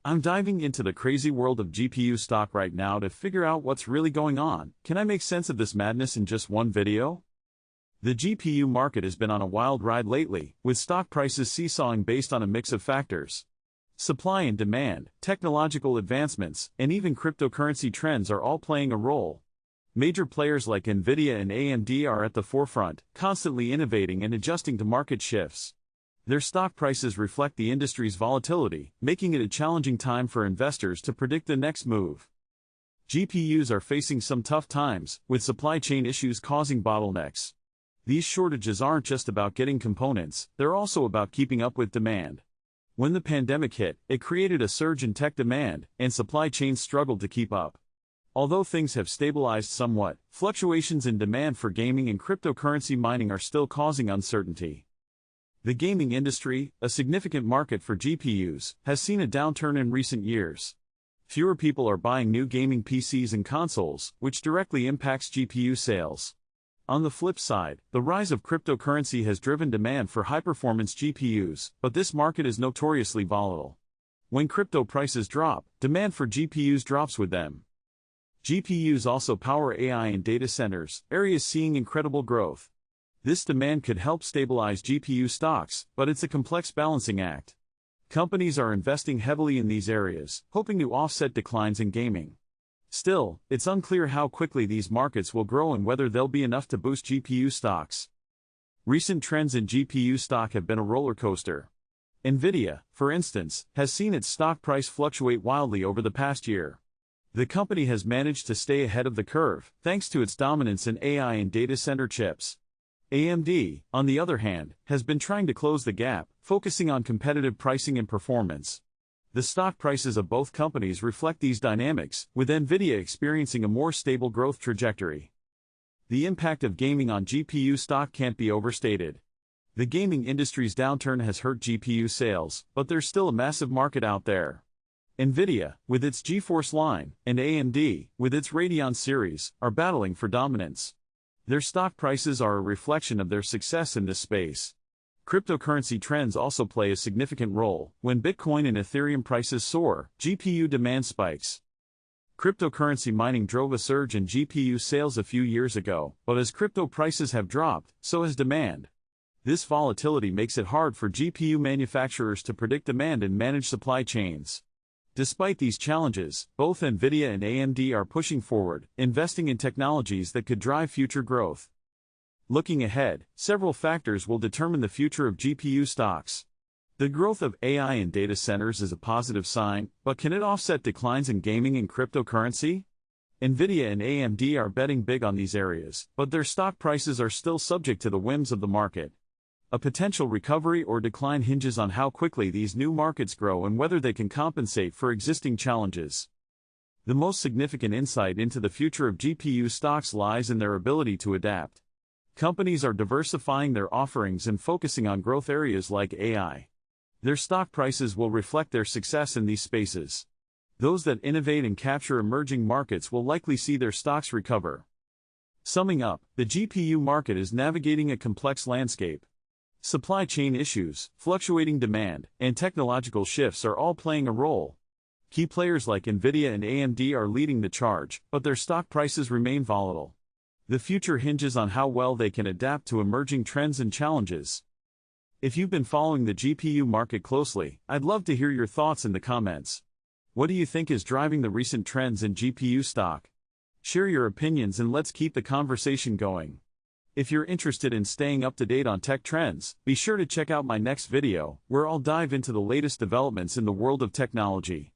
I'm diving into the crazy world of GPU stock right now to figure out what's really going on. Can I make sense of this madness in just one video? The GPU market has been on a wild ride lately, with stock prices seesawing based on a mix of factors. Supply and demand, technological advancements, and even cryptocurrency trends are all playing a role. Major players like Nvidia and AMD are at the forefront, constantly innovating and adjusting to market shifts. Their stock prices reflect the industry's volatility, making it a challenging time for investors to predict the next move. GPUs are facing some tough times, with supply chain issues causing bottlenecks. These shortages aren't just about getting components, they're also about keeping up with demand. When the pandemic hit, it created a surge in tech demand, and supply chains struggled to keep up. Although things have stabilized somewhat, fluctuations in demand for gaming and cryptocurrency mining are still causing uncertainty. The gaming industry, a significant market for GPUs, has seen a downturn in recent years. Fewer people are buying new gaming PCs and consoles, which directly impacts GPU sales. On the flip side, the rise of cryptocurrency has driven demand for high-performance GPUs, but this market is notoriously volatile. When crypto prices drop, demand for GPUs drops with them. GPUs also power AI and data centers, areas seeing incredible growth. This demand could help stabilize GPU stocks, but it's a complex balancing act. Companies are investing heavily in these areas, hoping to offset declines in gaming. Still, it's unclear how quickly these markets will grow and whether they'll be enough to boost GPU stocks. Recent trends in GPU stock have been a roller coaster. Nvidia, for instance, has seen its stock price fluctuate wildly over the past year. The company has managed to stay ahead of the curve, thanks to its dominance in AI and data center chips. AMD, on the other hand, has been trying to close the gap, focusing on competitive pricing and performance. The stock prices of both companies reflect these dynamics, with Nvidia experiencing a more stable growth trajectory. The impact of gaming on GPU stock can't be overstated. The gaming industry's downturn has hurt GPU sales, but there's still a massive market out there. Nvidia, with its GeForce line, and AMD, with its Radeon series, are battling for dominance. Their stock prices are a reflection of their success in this space. Cryptocurrency trends also play a significant role. When Bitcoin and Ethereum prices soar, GPU demand spikes. Cryptocurrency mining drove a surge in GPU sales a few years ago, but as crypto prices have dropped, so has demand. This volatility makes it hard for GPU manufacturers to predict demand and manage supply chains. Despite these challenges, both Nvidia and AMD are pushing forward, investing in technologies that could drive future growth. Looking ahead, several factors will determine the future of GPU stocks. The growth of AI and data centers is a positive sign, but can it offset declines in gaming and cryptocurrency? Nvidia and AMD are betting big on these areas, but their stock prices are still subject to the whims of the market. A potential recovery or decline hinges on how quickly these new markets grow and whether they can compensate for existing challenges. The most significant insight into the future of GPU stocks lies in their ability to adapt. Companies are diversifying their offerings and focusing on growth areas like AI. Their stock prices will reflect their success in these spaces. Those that innovate and capture emerging markets will likely see their stocks recover. Summing up, the GPU market is navigating a complex landscape. Supply chain issues, fluctuating demand, and technological shifts are all playing a role. Key players like Nvidia and AMD are leading the charge, but their stock prices remain volatile. The future hinges on how well they can adapt to emerging trends and challenges. If you've been following the GPU market closely, I'd love to hear your thoughts in the comments. What do you think is driving the recent trends in GPU stock? Share your opinions and let's keep the conversation going. If you're interested in staying up to date on tech trends, be sure to check out my next video, where I'll dive into the latest developments in the world of technology.